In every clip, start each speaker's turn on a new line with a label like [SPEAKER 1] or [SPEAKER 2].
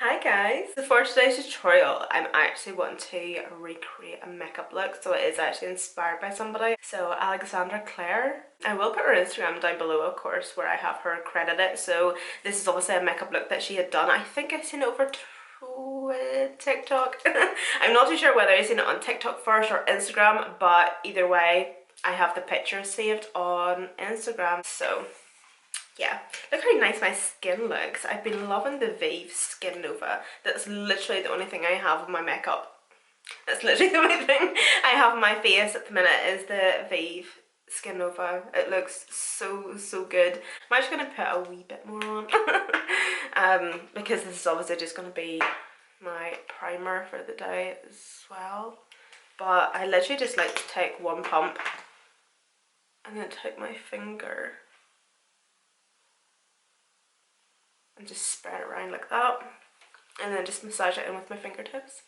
[SPEAKER 1] Hi guys! So for today's tutorial, I'm actually wanting to recreate a makeup look, so it is actually inspired by somebody. So Alexandraclare. I will put her Instagram down below, of course, where I have her credited. So this is obviously a makeup look that she had done. I think I've seen it over TikTok. I'm not too sure whether I've seen it on TikTok first or Instagram, but either way, I have the picture saved on Instagram. So yeah, look how nice my skin looks. I've been loving the Vive Skin Nova. That's literally the only thing I have of my makeup. That's literally the only thing I have on my face at the minute is the Vive Skin Nova. It looks so good. I'm actually going to put a wee bit more on because this is obviously just going to be my primer for the day as well. But I literally just like to take one pump and then take my finger and just spread it around like that, and then just massage it in with my fingertips.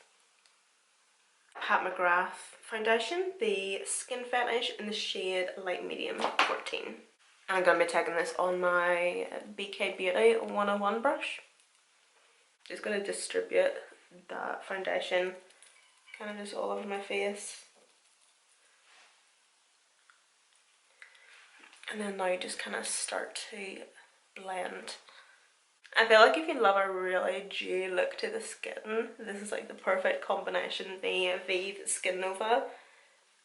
[SPEAKER 1] Pat McGrath foundation, the Skin Fetish in the shade Light Medium 14. And I'm going to be taking this on my BK Beauty 101 brush. Just going to distribute that foundation kind of just all over my face. And then now you just kind of start to blend. I feel like if you love a really dewy look to the skin, this is like the perfect combination. The Vive Skin Nova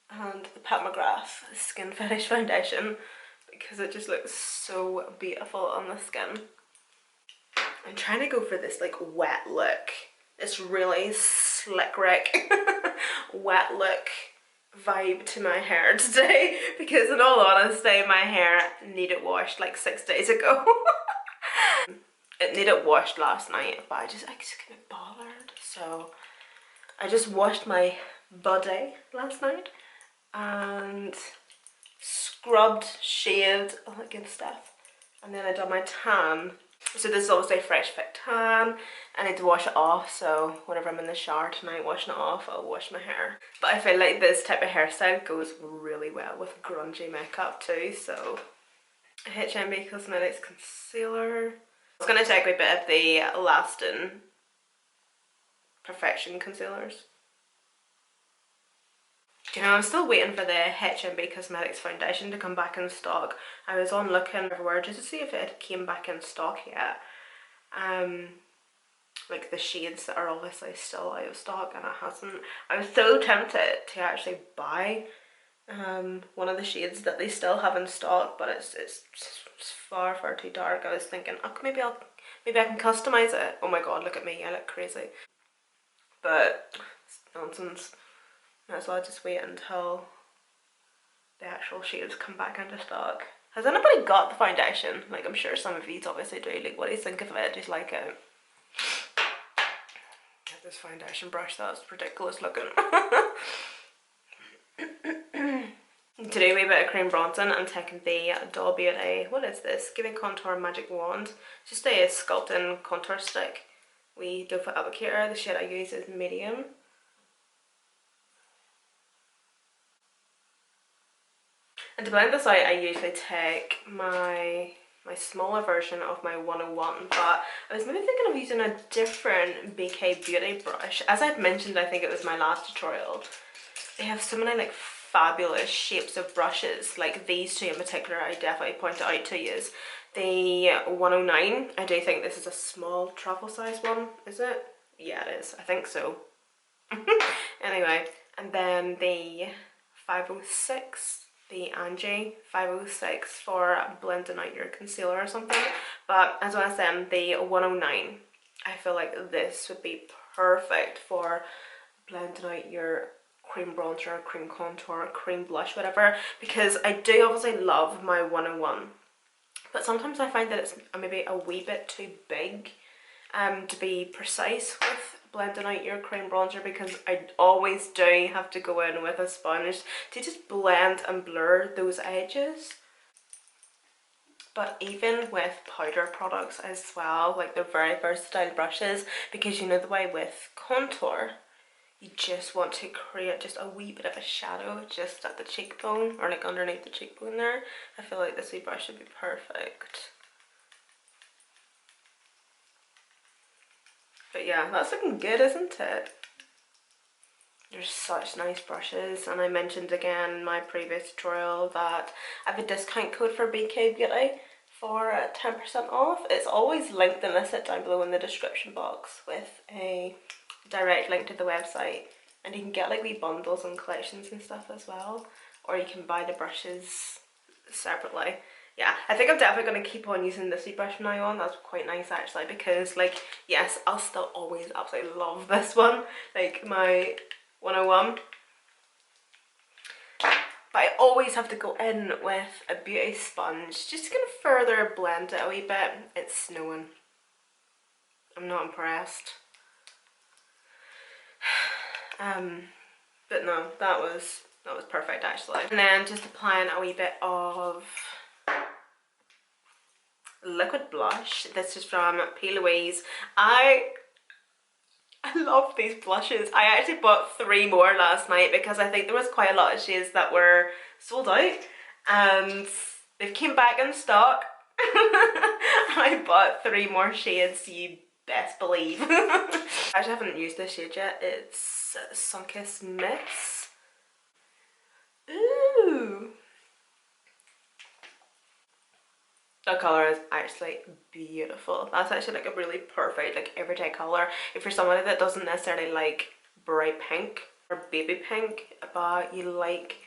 [SPEAKER 1] and the Pat McGrath Skin Fetish Foundation, because it just looks so beautiful on the skin. I'm trying to go for this like wet look. It's really slick Rick wet look vibe to my hair today, because in all honesty my hair needed washed like 6 days ago. It needed washed last night, but I just couldn't be bothered. So I just washed my body last night and scrubbed, shaved, all that good stuff. And then I done my tan. So this is obviously a fresh fit tan. I need to wash it off, so whenever I'm in the shower tonight washing it off, I'll wash my hair. But I feel like this type of hairstyle goes really well with grungy makeup too, so HMB Cosmetics concealer. I was going to take a bit of the Lasting Perfection concealers. You know, I'm still waiting for the HMB Cosmetics foundation to come back in stock. I was on looking everywhere just to see if it came back in stock yet. Like the shades that are obviously still out of stock, and it hasn't. I was so tempted to actually buy one of the shades that they still have in stock, but it's far too dark. I was thinking, oh, maybe I can customize it. Oh my god, look at me, I look crazy. But it's nonsense. Might as well just wait until the actual shades come back into stock. Has anybody got the foundation? Like, I'm sure some of you obviously do. Like, what do you think of it? Do you like it? Get this foundation brush, that's ridiculous looking. Today, a wee bit of cream bronzing. I'm taking the Doll Beauty, what is this? Giving Contour Magic Wand. Just a sculpting contour stick. We doe foot applicator. The shade I use is medium. And to blend this out, I usually take my smaller version of my 101, but I was maybe thinking of using a different BK Beauty brush. As I'd mentioned, I think it was my last tutorial, they have so many like fabulous shapes of brushes. Like these two in particular, I definitely pointed out to you. The 109, I do think this is a small travel size one, is it? Yeah, it is, I think so. Anyway, and then the 506, the Angie 506 for blending out your concealer or something. But as I was saying, the 109, I feel like this would be perfect for blending out your cream bronzer, cream contour, cream blush, whatever, because I do obviously love my 101, but sometimes I find that it's maybe a wee bit too big to be precise with blending out your cream bronzer, because I always do have to go in with a sponge to just blend and blur those edges. But even with powder products as well, like they're very versatile brushes, because you know the way with contour, you just want to create just a wee bit of a shadow just at the cheekbone, or like underneath the cheekbone there. I feel like this wee brush would be perfect. But yeah, that's looking good, isn't it? They're such nice brushes, and I mentioned again in my previous tutorial that I have a discount code for BK Beauty for 10% off. It's always linked and listed down below in the description box with a direct link to the website, and you can get like wee bundles and collections and stuff as well, or you can buy the brushes separately. Yeah, I think I'm definitely going to keep on using this wee brush from now on. That's quite nice actually, because like, yes, I'll still always absolutely love this one, like my 101, but I always have to go in with a beauty sponge just to kind of further blend it a wee bit. It's snowing. I'm not impressed. But no, that was perfect actually. And then just applying a wee bit of liquid blush. This is from P. Louise. I love these blushes. I actually bought 3 more last night because I think there was quite a lot of shades that were sold out, and they've came back in stock. I bought 3 more shades, you best believe. I actually haven't used this shade yet. It's Sunkissed Miss. Ooh. The colour is actually beautiful. That's actually like a really perfect like everyday colour. If you're somebody that doesn't necessarily like bright pink or baby pink, but you like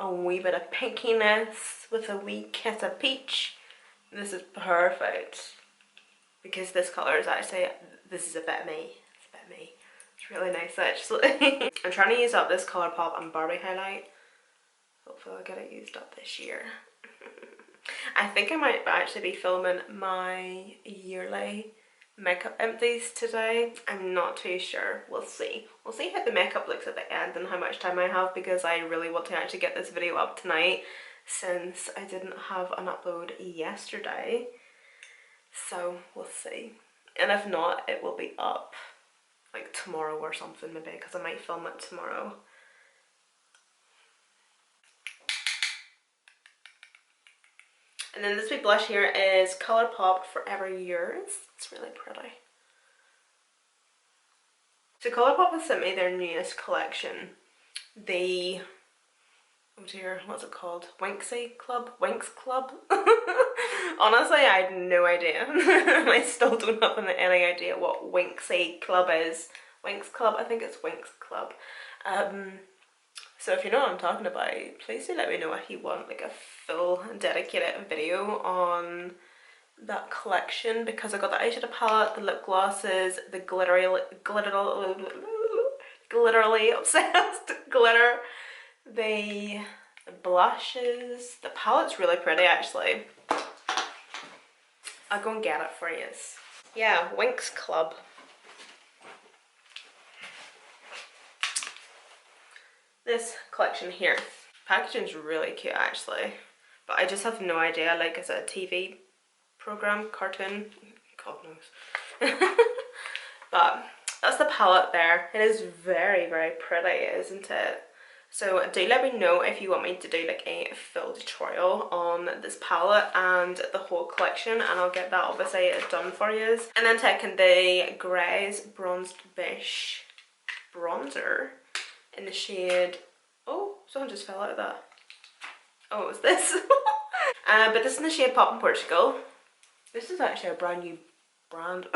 [SPEAKER 1] a wee bit of pinkiness with a wee kiss of peach, this is perfect. Because this colour is actually, this is a bit of me. It's a bit of me. It's really nice actually. I'm trying to use up this Colourpop and Barbie highlight. Hopefully I'll get it used up this year. I think I might actually be filming my yearly makeup empties today. I'm not too sure. We'll see. We'll see how the makeup looks at the end and how much time I have, because I really want to actually get this video up tonight since I didn't have an upload yesterday. So we'll see. And if not, it will be up like tomorrow or something maybe, because I might film it tomorrow. And then this wee blush here is Colourpop Forever Yours. It's really pretty. So Colourpop has sent me their newest collection. The, oh dear, what's it called? Winksy Club? Winx Club? Honestly, I had no idea. I still don't have any idea what Winksy Club is. Winx Club? I think it's Winx Club. So if you know what I'm talking about, please do let me know if you want like a full dedicated video on that collection, because I got the eyeshadow palette, the lip glosses, the glitterly obsessed glitter, the blushes. The palette's really pretty actually. I'll go and get it for you. Yeah, Winx Club. This collection here. Packaging's really cute actually, but I just have no idea, like, is it a TV program, cartoon? God knows. But that's the palette there. It is very, very pretty, isn't it? So do let me know if you want me to do like a full tutorial on this palette and the whole collection, and I'll get that obviously done for you. And then taking the Grays Bronzed Bish bronzer in the shade, oh, someone just fell out of that. Oh, it was this. But this is in the shade Pop in Portugal. This is actually a brand new brand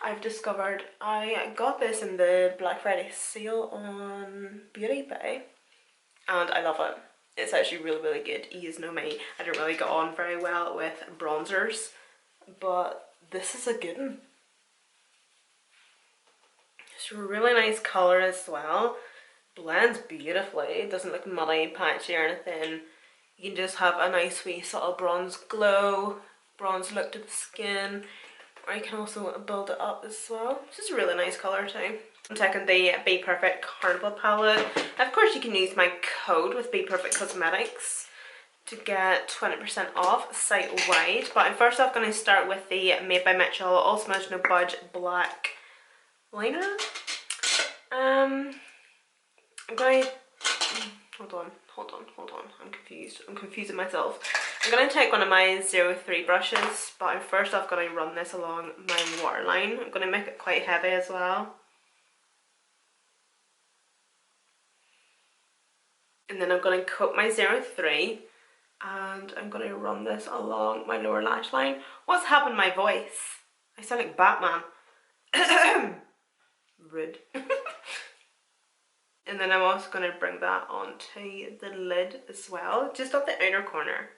[SPEAKER 1] I've discovered. I got this in the Black Friday sale on Beauty Bay, and I love it. It's actually really, really good. You know me, I don't really get on very well with bronzers, but this is a good one. It's a really nice colour as well. Blends beautifully. It doesn't look muddy, patchy or anything. You can just have a nice wee subtle bronze glow, bronze look to the skin, or you can also build it up as well. It's just a really nice colour too. I'm taking the Be Perfect Carnival palette. Of course you can use my code with Be Perfect Cosmetics to get 20% off site-wide. But I'm first off going to start with the Made by Mitchell All Smudge No Budge Black liner. I'm going to, hold on, I'm confused. I'm confusing myself. I'm going to take one of my 03 brushes, but I'm first off going to run this along my waterline. I'm going to make it quite heavy as well. And then I'm going to coat my 03 and I'm going to run this along my lower lash line. What's happened to my voice? I sound like Batman. Rude. And then I'm also going to bring that onto the lid as well, just on the outer corner.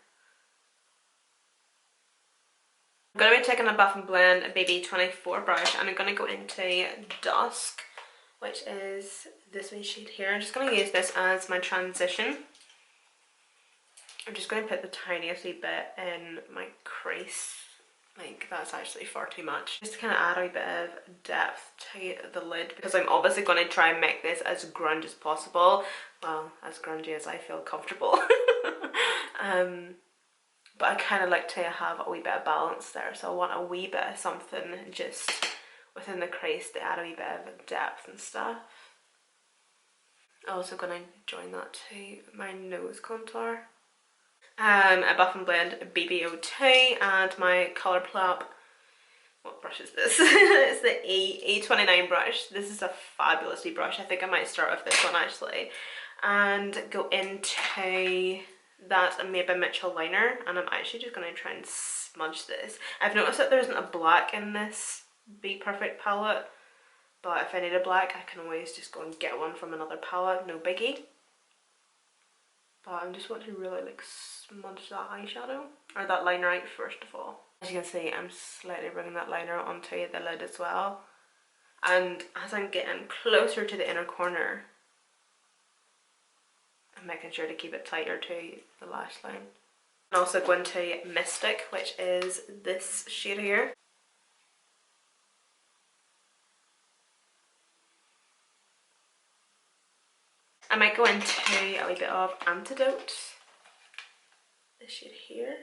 [SPEAKER 1] I'm going to be taking a Buff and Blend BB24 brush and I'm going to go into Dusk, which is this wee shade here. I'm just going to use this as my transition. I'm just going to put the tiniest wee bit in my crease. Like, that's actually far too much. Just to kind of add a wee bit of depth to the lid, because I'm obviously going to try and make this as grunge as possible. Well, as grungy as I feel comfortable. But I kind of like to have a wee bit of balance there, so I want a wee bit of something just within the crease to add a wee bit of depth and stuff. Also going to join that to my nose contour. A Buff and Blend BB02 and my Colourpop. What brush is this? It's the E29 brush. This is a fabulous wee brush. I think I might start with this one actually, and go into that Maybe Mitchell liner, and I'm actually just going to try and smudge this. I've noticed that there isn't a black in this Be Perfect palette, but if I need a black I can always just go and get one from another palette, no biggie. But I'm just wanting to really like smudge that eyeshadow, or that liner out first of all. As you can see, I'm slightly bringing that liner onto the lid as well, and as I'm getting closer to the inner corner, I'm making sure to keep it tighter to the lash line. I'm also going to Mystic, which is this shade here. I might go into a wee bit of Antidote, this shade here.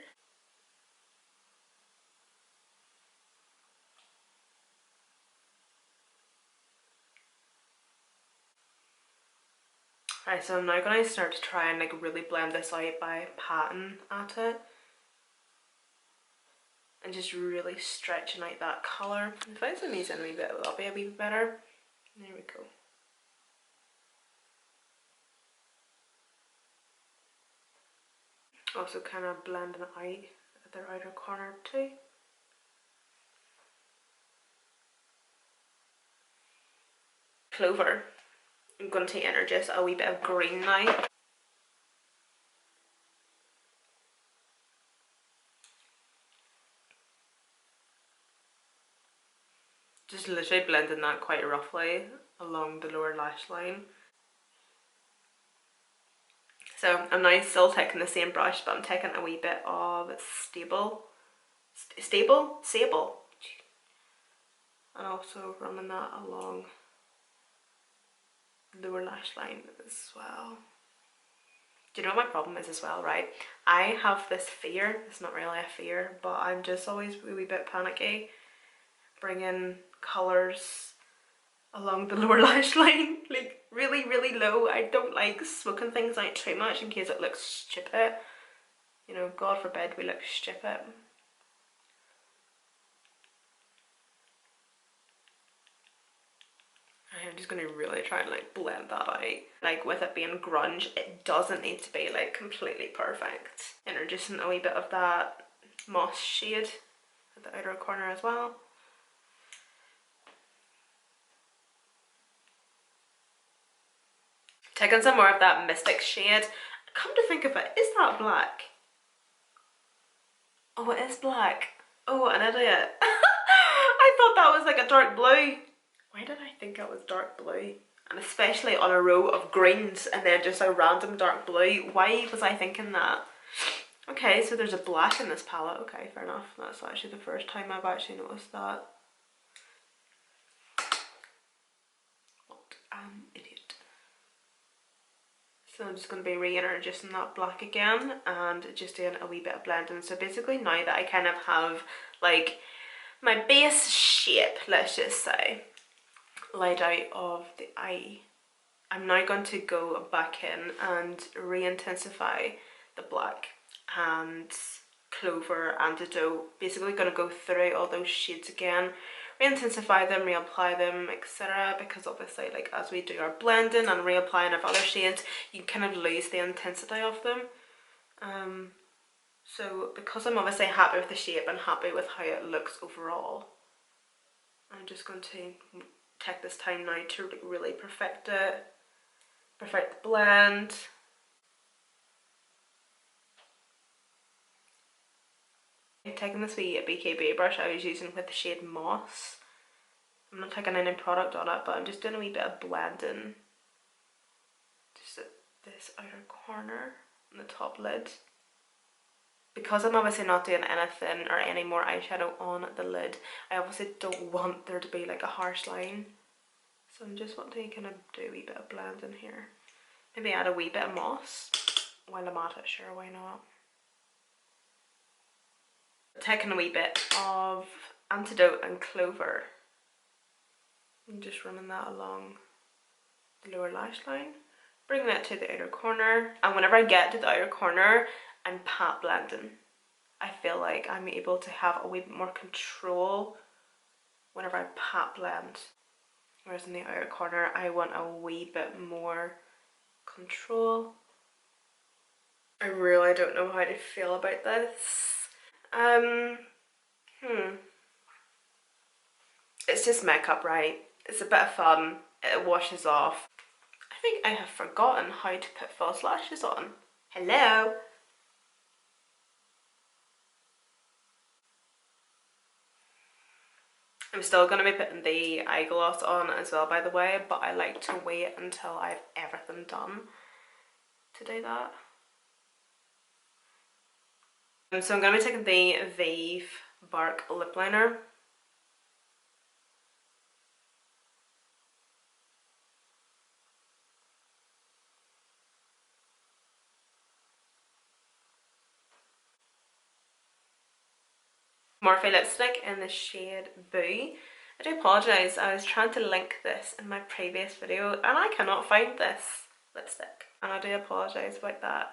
[SPEAKER 1] Right, so I'm now going to start to try and like really blend this out by patting at it. And just really stretching out that colour. If I zoom these in a wee bit, that'll be a wee bit better. There we go. Also kind of blending it out at the outer corner too. Clover. I'm going to enter just a wee bit of green now. Just literally blending that quite roughly along the lower lash line. So I'm now still taking the same brush, but I'm taking a wee bit of Sable, and also running that along the lower lash line as well. Do you know what my problem is as well, right? I have this fear, it's not really a fear, but I'm just always a wee bit panicky bringing colours along the lower lash line, like really, really low. I don't like smoking things out too much in case it looks stupid. You know, God forbid we look stupid. I'm just going to really try and like blend that out. Like with it being grunge, it doesn't need to be like completely perfect. Introducing a wee bit of that moss shade at the outer corner as well. Taking some more of that Mystic shade. Come to think of it, is that black? Oh, it is black. Oh, an idiot. I thought that was like a dark blue. Why did I think it was dark blue? And especially on a row of greens and then just a random dark blue. Why was I thinking that? Okay, so there's a black in this palette. Okay, fair enough. That's actually the first time I've actually noticed that. What an idiot. So I'm just going to be reintroducing that black again and just doing a wee bit of blending. So basically now that I kind of have like my base shape, let's just say, laid out of the eye, I'm now going to go back in and re-intensify the black. and Clover Antidote. Basically going to go through all those shades again, re-intensify them, reapply them, etc. Because obviously, like, as we do our blending and reapplying of other shades, you kind of lose the intensity of them. So because I'm obviously happy with the shape and happy with how it looks overall, I'm just going to take this time now to really perfect it, perfect the blend. Taking this wee BKB brush I was using with the shade Moss. I'm not taking any product on it, but I'm just doing a wee bit of blending just at this outer corner on the top lid. Because I'm obviously not doing anything or any more eyeshadow on the lid, I obviously don't want there to be like a harsh line. So I'm just wanting to kind of do a wee bit of blending here. Maybe add a wee bit of Moss while I'm at it, sure, why not? Taking a wee bit of Antidote and Clover. I'm just running that along the lower lash line. Bringing it to the outer corner. And whenever I get to the outer corner, I'm pat blending. I feel like I'm able to have a wee bit more control whenever I pat blend. Whereas in the outer corner, I want a wee bit more control. I really don't know how to feel about this. It's just makeup, right? It's a bit of fun. It washes off. I think I have forgotten how to put false lashes on. Hello? I'm still going to be putting the eye gloss on as well, by the way, but I like to wait until I've everything done to do that. So I'm going to be taking the Vive Bark Lip Liner. Morphe lipstick in the shade Boo. I do apologise, I was trying to link this in my previous video and I cannot find this lipstick, and I do apologise about that.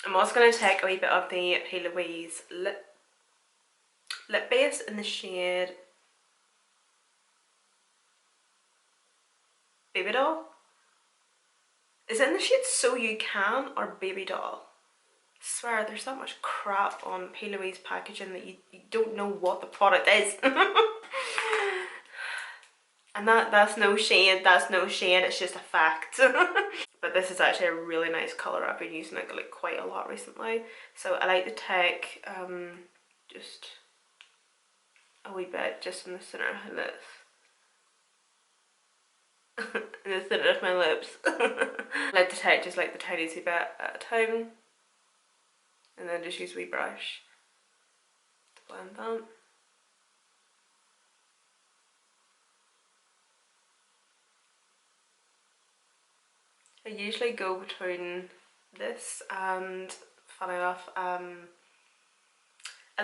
[SPEAKER 1] I'm also going to take a wee bit of the P. Louise lip base in the shade Baby Doll. Is it in the shade So You Can or Baby Doll? I swear there's that much crap on P. Louise packaging that you don't know what the product is. And that's no shade, it's just a fact. But this is actually a really nice colour. I've been using it like quite a lot recently. So I like to take just a wee bit just in the centre of my lips. In the centre of my lips. I like to take just like the tiniest wee bit at a time. And then just use a wee brush to blend that. I usually go between this and, funny enough, a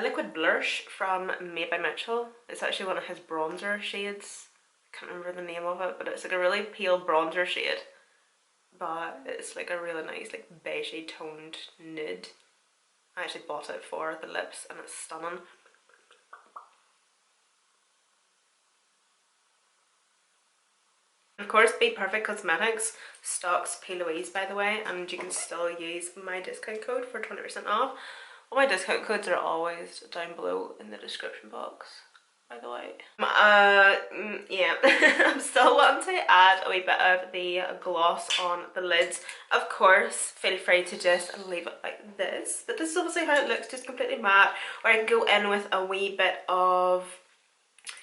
[SPEAKER 1] liquid blush from Made by Mitchell. It's actually one of his bronzer shades. I can't remember the name of it, but it's like a really pale bronzer shade. But it's like a really nice, like beigey toned nude. I actually bought it for the lips and it's stunning. Of course, Be Perfect Cosmetics stocks P. Louise, by the way, and you can still use my discount code for 20% off. All my discount codes are always down below in the description box, by the way. Yeah, I'm still wanting to add a wee bit of the gloss on the lids. Of course, feel free to just leave it like this, but this is obviously how it looks, just completely matte, or I can go in with a wee bit of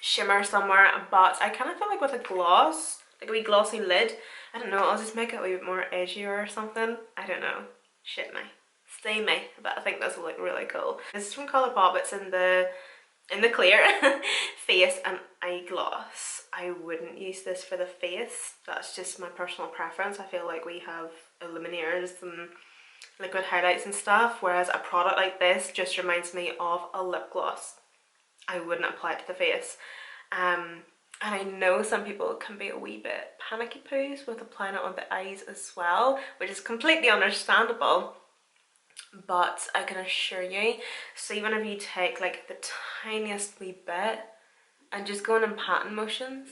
[SPEAKER 1] shimmer somewhere, but I kind of feel like with a gloss, like a wee glossy lid, I don't know, I'll just make it a wee bit more edgier or something. I don't know. Shit me. Stay me. But I think this will look really cool. This is from Colourpop. It's in the clear face and eye gloss. I wouldn't use this for the face. That's just my personal preference. I feel like we have illuminators and liquid highlights and stuff, whereas a product like this just reminds me of a lip gloss. I wouldn't apply it to the face. And I know some people can be a wee bit panicky poos with applying it on the eyes as well, which is completely understandable. But I can assure you, see whenever you take like the tiniest wee bit and just going in pattern motions,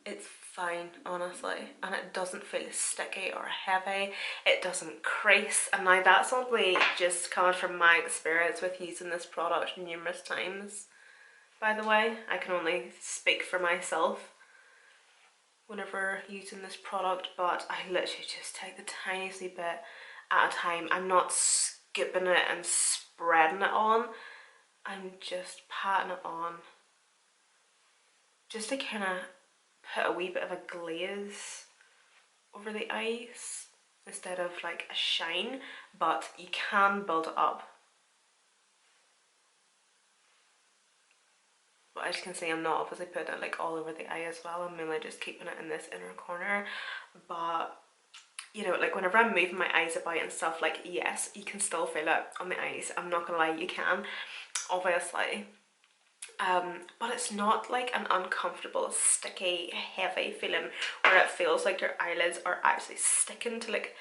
[SPEAKER 1] it's fine, honestly, and it doesn't feel sticky or heavy. It doesn't crease, and now that's only just coming from my experience with using this product numerous times. By the way, I can only speak for myself whenever using this product, but I literally just take the tiniest wee bit at a time. I'm not scooping it and spreading it on. I'm just patting it on just to kind of put a wee bit of a glaze over the eyes instead of like a shine, but you can build it up. But as you can see, I'm not obviously putting it like all over the eye as well. I'm mainly just keeping it in this inner corner. But you know, like whenever I'm moving my eyes about and stuff, like yes, you can still feel it on the eyes. I'm not gonna lie, you can, obviously. But it's not like an uncomfortable, sticky, heavy feeling where it feels like your eyelids are actually sticking to like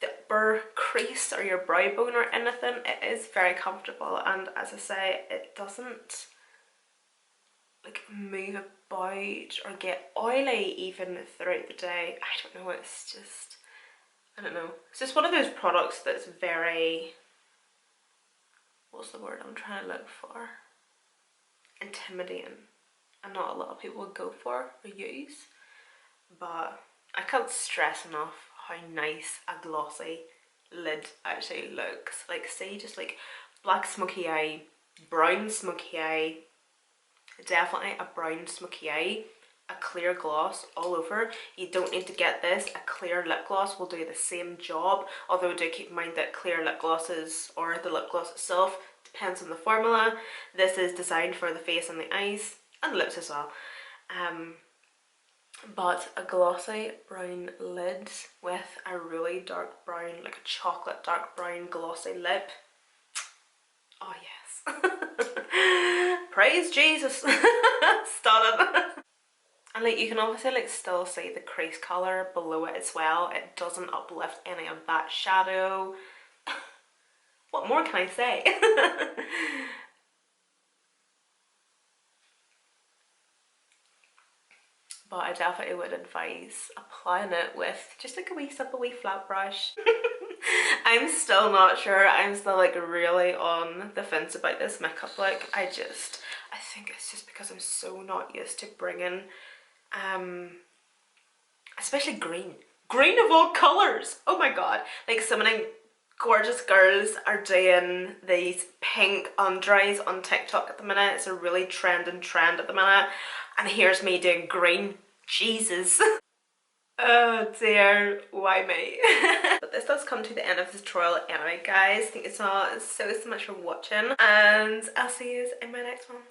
[SPEAKER 1] the upper crease or your brow bone or anything. It is very comfortable, and as I say, it doesn't like move about or get oily even throughout the day. I don't know, it's just, I don't know. It's just one of those products that's very, what's the word I'm trying to look for? Intimidating, and not a lot of people would go for or use. But I can't stress enough how nice a glossy lid actually looks. Like see, just like black smoky eye, brown smoky eye, definitely a brown smoky eye, a clear gloss all over. You don't need to get this. A clear lip gloss will do the same job, although do keep in mind that clear lip glosses, or the lip gloss itself, depends on the formula. This is designed for the face and the eyes and the lips as well. But a glossy brown lid with a really dark brown, like a chocolate dark brown glossy lip. Oh yes. Praise Jesus. Stunning. And like you can obviously like still see the crease colour below it as well. It doesn't uplift any of that shadow. What more can I say? But I definitely would advise applying it with just like a wee simple wee flat brush. I'm still not sure. I'm still like really on the fence about this makeup look. I think it's just because I'm so not used to bringing especially green of all colors. Oh my god, like so many gorgeous girls are doing these pink under eyes on TikTok at the minute. It's a really trending trend at the minute, and here's me doing green. Jesus. Oh dear, why me? But this does come to the end of the tutorial anyway, guys. Thank you so much for watching, and I'll see you in my next one.